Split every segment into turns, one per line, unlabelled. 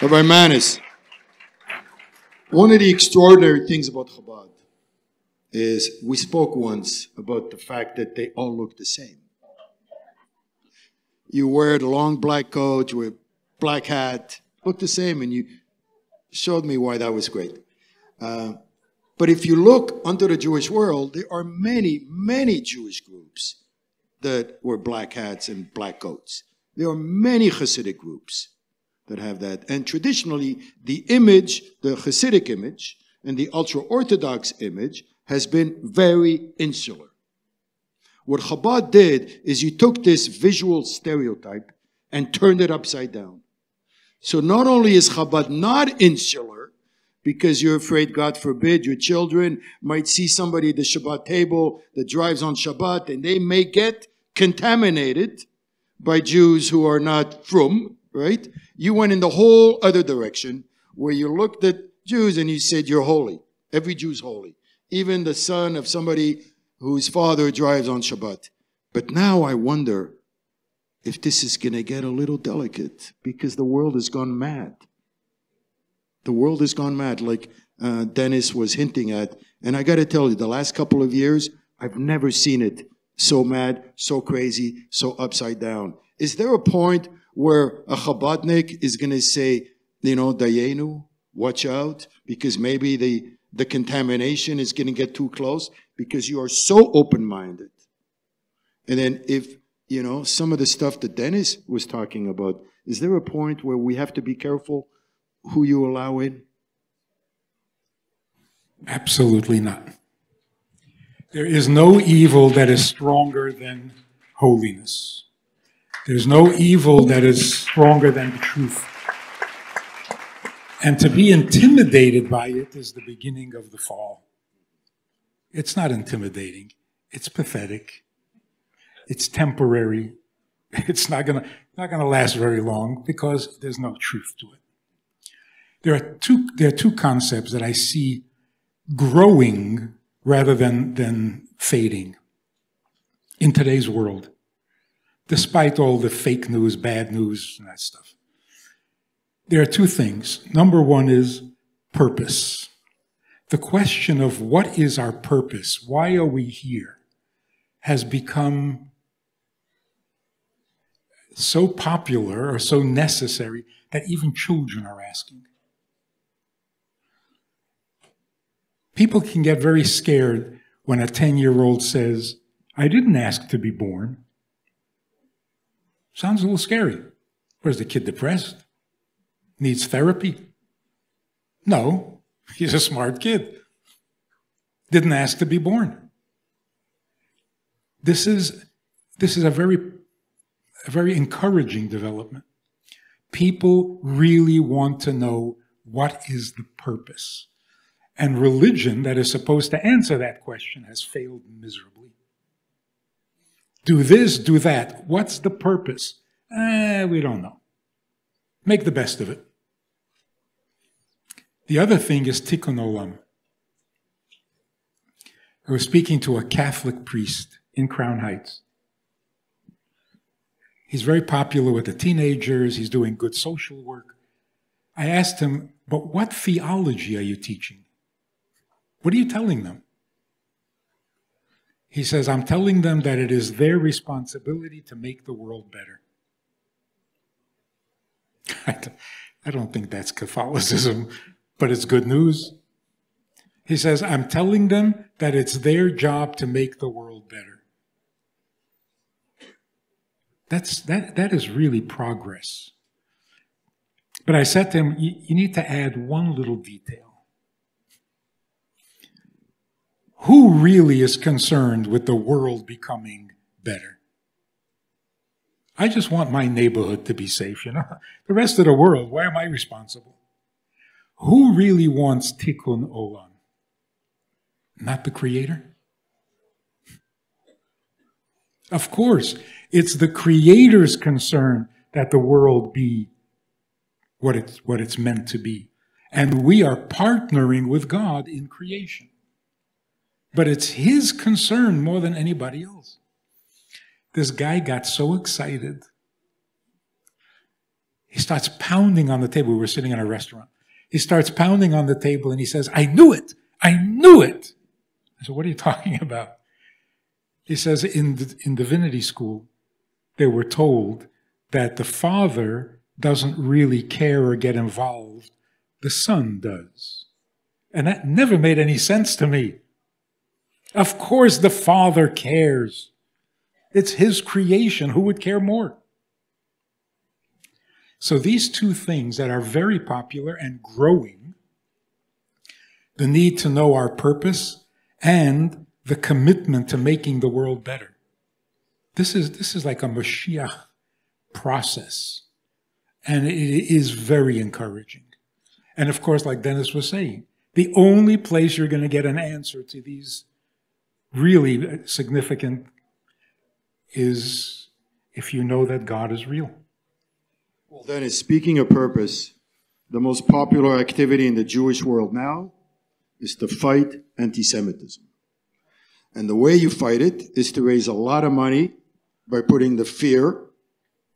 Rabbi Manis, one of the extraordinary things about Chabad is we spoke once about the fact that they all look the same. You wear the long black coat, you wear black hat, look the same, and you showed me why that was great. But if you look under the Jewish world, there are many, many Jewish groups that wear black hats and black coats. There are many Hasidic groups that have that. And traditionally, the image, the Hasidic image, and the ultra-Orthodox image has been very insular. What Chabad did is you took this visual stereotype and turned it upside down. So not only is Chabad not insular, because you're afraid, God forbid, your children might see somebody at the Shabbat table that drives on Shabbat and they may get contaminated by Jews who are not frum, right? You went in the whole other direction where you looked at Jews and you said, you're holy. Every Jew's holy. Even the son of somebody whose father drives on Shabbat. But now I wonder if this is going to get a little delicate because the world has gone mad. The world has gone mad, like Dennis was hinting at. And I got to tell you, the last couple of years, I've never seen it so mad, so crazy, so upside down. Is there a point where a Chabadnik is going to say, Dayenu, watch out, because maybe the contamination is going to get too close because you are so open-minded? And then if, some of the stuff that Dennis was talking about, is there a point where we have to be careful who you allow in?
Absolutely not. There is no evil that is stronger than holiness. There's no evil that is stronger than the truth. And to be intimidated by it is the beginning of the fall. It's not intimidating. It's pathetic. It's temporary. It's not gonna last very long because there's no truth to it. There are two concepts that I see growing rather than fading in today's world, despite all the fake news, bad news, and that stuff. There are two things. Number one is purpose. The question of what is our purpose, why are we here, has become so popular or so necessary that even children are asking. People can get very scared when a 10-year-old says, I didn't ask to be born. Sounds a little scary. Or is the kid depressed? Needs therapy? No, he's a smart kid. Didn't ask to be born. This is a very encouraging development. People really want to know what is the purpose. And religion that is supposed to answer that question has failed miserably. Do this, do that. What's the purpose? We don't know. Make the best of it. The other thing is tikkun olam. I was speaking to a Catholic priest in Crown Heights. He's very popular with the teenagers. He's doing good social work. I asked him, but what theology are you teaching? What are you telling them? He says, I'm telling them that it is their responsibility to make the world better. I don't think that's Catholicism, but it's good news. He says, I'm telling them that it's their job to make the world better. That is really progress. But I said to him, you need to add one little detail. Who really is concerned with the world becoming better? I just want my neighborhood to be safe, The rest of the world, why am I responsible? Who really wants tikkun olam? Not the Creator? Of course, it's the Creator's concern that the world be what it's meant to be. And we are partnering with God in creation. But it's His concern more than anybody else. This guy got so excited. He starts pounding on the table. We were sitting in a restaurant. He starts pounding on the table and he says, I knew it. I knew it. I said, what are you talking about? He says, in divinity school, they were told that the father doesn't really care or get involved. The son does. And that never made any sense to me. Of course the father cares. It's his creation. Who would care more? So these two things that are very popular and growing, the need to know our purpose and the commitment to making the world better. This is like a Mashiach process. And it is very encouraging. And of course, like Dennis was saying, the only place you're going to get an answer to these really significant is if you know that God is real.
Well, Dennis, speaking of purpose, the most popular activity in the Jewish world now is to fight anti-Semitism. And the way you fight it is to raise a lot of money by putting the fear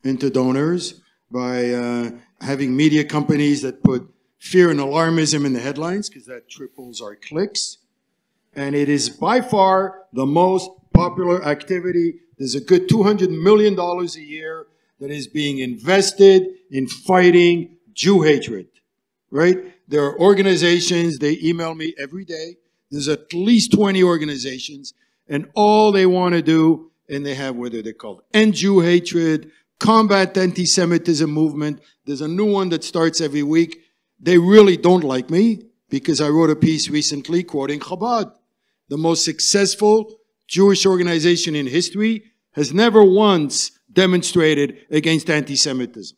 into donors, by having media companies that put fear and alarmism in the headlines, because that triples our clicks. And it is by far the most popular activity. There's a good $200 million a year that is being invested in fighting Jew hatred, right? There are organizations, they email me every day. There's at least 20 organizations, and all they want to do, and they have whether they're called End Jew Hatred, Combat Anti-Semitism Movement. There's a new one that starts every week. They really don't like me because I wrote a piece recently quoting Chabad. The most successful Jewish organization in history has never once demonstrated against anti-Semitism.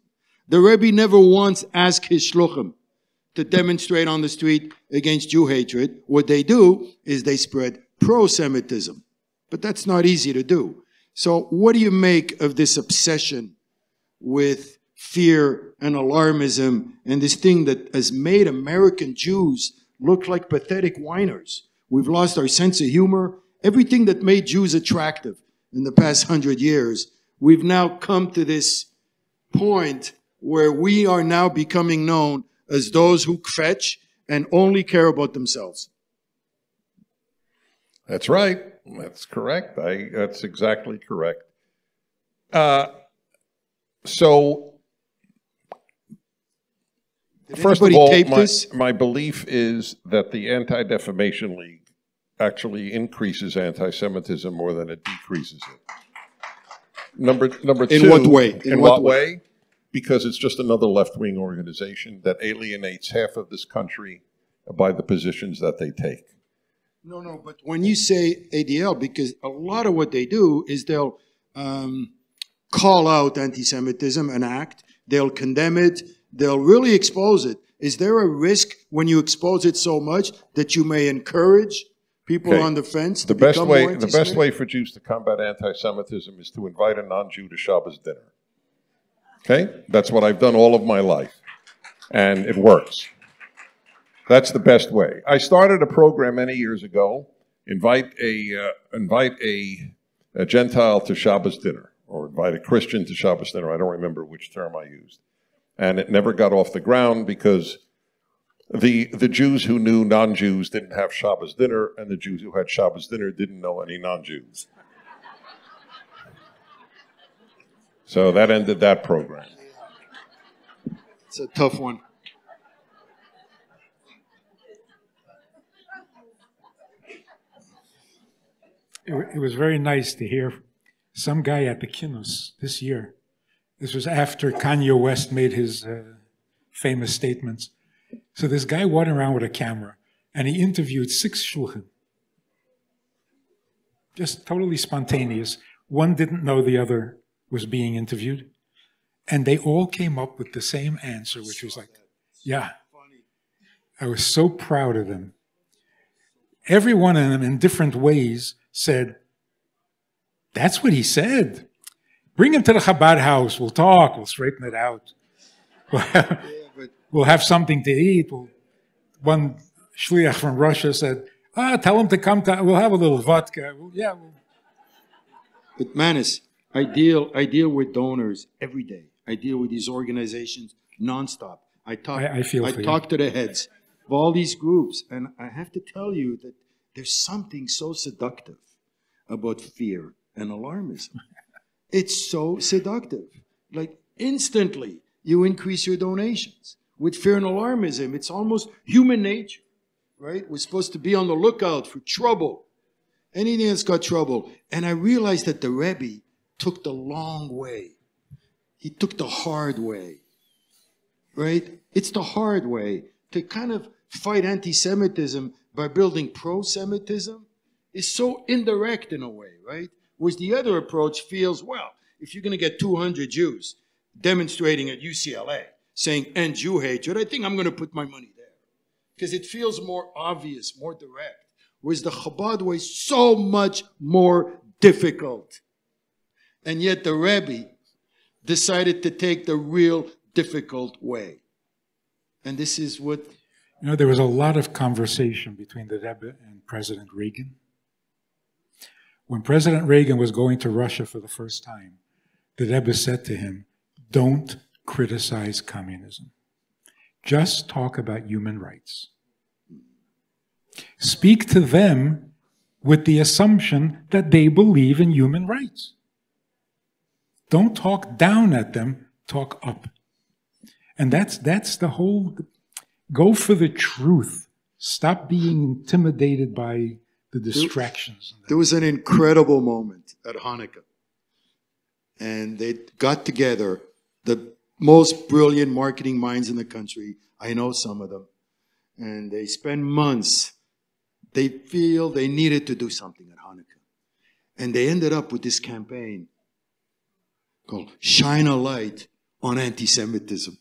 The Rebbe never once asked his shluchim to demonstrate on the street against Jew hatred. What they do is they spread pro-Semitism. But that's not easy to do. So what do you make of this obsession with fear and alarmism and this thing that has made American Jews look like pathetic whiners? We've lost our sense of humor. Everything that made Jews attractive in the past 100 years, we've now come to this point where we are now becoming known as those who kvetch and only care about themselves.
That's right. That's correct. That's exactly correct. So, first of all, my belief is that the Anti-Defamation League actually increases anti-Semitism more than it decreases it. Number two.
In what way?
In what way? Because it's just another left-wing organization that alienates half of this country by the positions that they take.
No, but when you say ADL, because a lot of what they do is they'll call out anti-Semitism, an act, they'll condemn it, they'll really expose it. Is there a risk when you expose it so much that you may encourage people on the fence to become more anti-Semitic?
The best way for Jews to combat anti-Semitism is to invite a non-Jew to Shabbos dinner. Okay? That's what I've done all of my life. And it works. That's the best way. I started a program many years ago, invite a Gentile to Shabbos dinner, or invite a Christian to Shabbos dinner. I don't remember which term I used. And it never got off the ground because the Jews who knew non-Jews didn't have Shabbos dinner, and the Jews who had Shabbos dinner didn't know any non-Jews. So that ended that program.
It's a tough one.
It was very nice to hear some guy at the Kinnus this year. This was after Kanye West made his famous statements. So this guy walking around with a camera, and he interviewed 6 shulchan. Just totally spontaneous. One didn't know the other was being interviewed. And they all came up with the same answer, which was like, yeah. I was so proud of them. Every one of them in different ways said, that's what he said. Bring him to the Chabad house. We'll talk. We'll straighten it out. We'll have something to eat. One shliach from Russia said, tell him to come. We'll have a little vodka.
But Manis, I deal with donors every day. I deal with these organizations nonstop. I
feel for
talk to the heads of all these groups, and I have to tell you that there's something so seductive about fear and alarmism. It's so seductive. Like instantly, you increase your donations. With fear and alarmism, it's almost human nature, right? We're supposed to be on the lookout for trouble, anything that's got trouble. And I realized that the Rebbe took the long way. He took the hard way, right? It's the hard way. To kind of fight anti-Semitism by building pro-Semitism is so indirect in a way, right? Whereas the other approach feels, well, if you're going to get 200 Jews demonstrating at UCLA, saying end Jew hatred, I think I'm going to put my money there. Because it feels more obvious, more direct. Whereas the Chabad way is so much more difficult. And yet the Rebbe decided to take the real difficult way. And this is what...
You know, there was a lot of conversation between the Rebbe and President Reagan. When President Reagan was going to Russia for the first time, the Rebbe said to him, don't criticize communism. Just talk about human rights. Speak to them with the assumption that they believe in human rights. Don't talk down at them, talk up. And that's the whole, go for the truth. Stop being intimidated by the distractions.
There was an incredible moment at Hanukkah. And they got together, the most brilliant marketing minds in the country. I know some of them. And they spend months. They feel they needed to do something at Hanukkah. And they ended up with this campaign called Shine a Light on Anti-Semitism.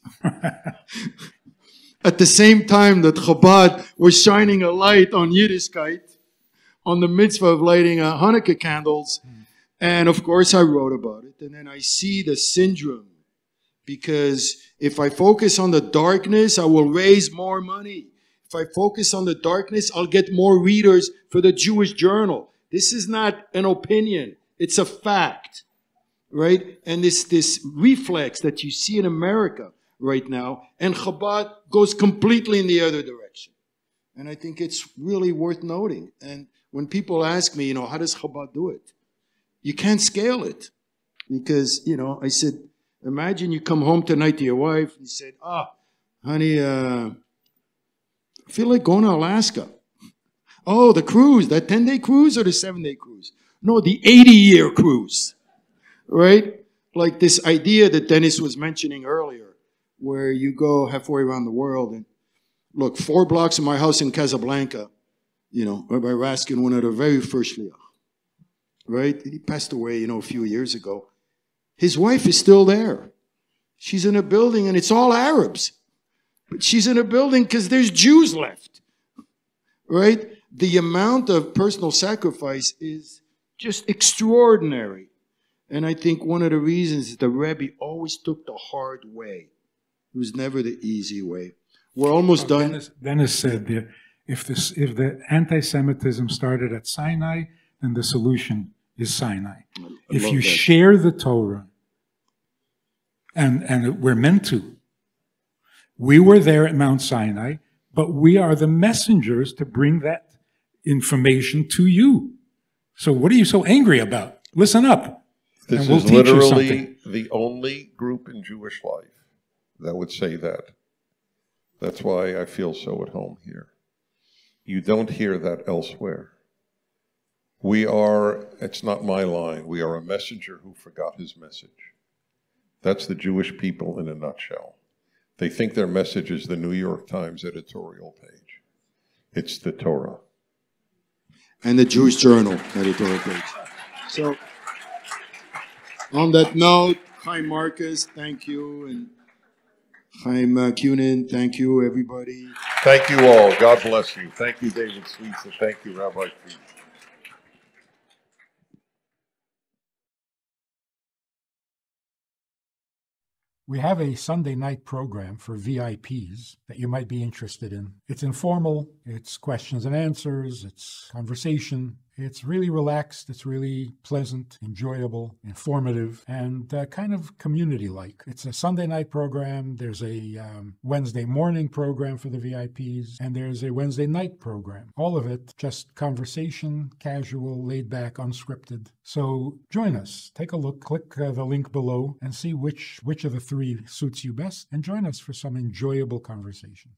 At the same time that Chabad was shining a light on Yiddishkeit, on the mitzvah of lighting Hanukkah candles. And of course I wrote about it. And then I see the syndrome. Because if I focus on the darkness, I will raise more money. If I focus on the darkness, I'll get more readers for the Jewish Journal. This is not an opinion. It's a fact, right? And this reflex that you see in America right now, and Chabad goes completely in the other direction. And I think it's really worth noting. And when people ask me, how does Chabad do it? You can't scale it. Because, I said, imagine you come home tonight to your wife and you said, honey, I feel like going to Alaska. Oh, the cruise, that 10-day cruise or the 7-day cruise? No, the 80-year cruise, right? Like this idea that Dennis was mentioning earlier, where you go halfway around the world. And look, 4 blocks from my house in Casablanca, Rabbi Raskin, one of the very first shliach, right? He passed away, a few years ago. His wife is still there. She's in a building, and it's all Arabs. But she's in a building because there's Jews left, right? The amount of personal sacrifice is just extraordinary. And I think one of the reasons is the Rebbe always took the hard way. It was never the easy way. We're almost done.
Dennis said, if the anti-Semitism started at Sinai, then the solution is Sinai. If you share the Torah, and we're meant to, we were there at Mount Sinai, but we are the messengers to bring that information to you. So what are you so angry about? Listen up.
This is literally the only group in Jewish life that would say that. That's why I feel so at home here. You don't hear that elsewhere. We are, it's not my line, we are a messenger who forgot his message. That's the Jewish people in a nutshell. They think their message is the New York Times editorial page. It's the Torah.
And the Jewish Journal editorial page. So, on that note, Chaim Marcus, thank you. And Chaim Kunin, thank you, everybody.
Thank you all. God bless you. Thank you, David Sweets, and thank you, Rabbi Fried.
We have a Sunday night program for VIPs that you might be interested in. It's informal, it's questions and answers, it's conversation, It's really relaxed, it's really pleasant, enjoyable, informative, and kind of community-like. It's a Sunday night program, there's a Wednesday morning program for the VIPs, and there's a Wednesday night program. All of it just conversation, casual, laid back, unscripted. So join us. Take a look, click the link below, and see which of the three suits you best, and join us for some enjoyable conversation.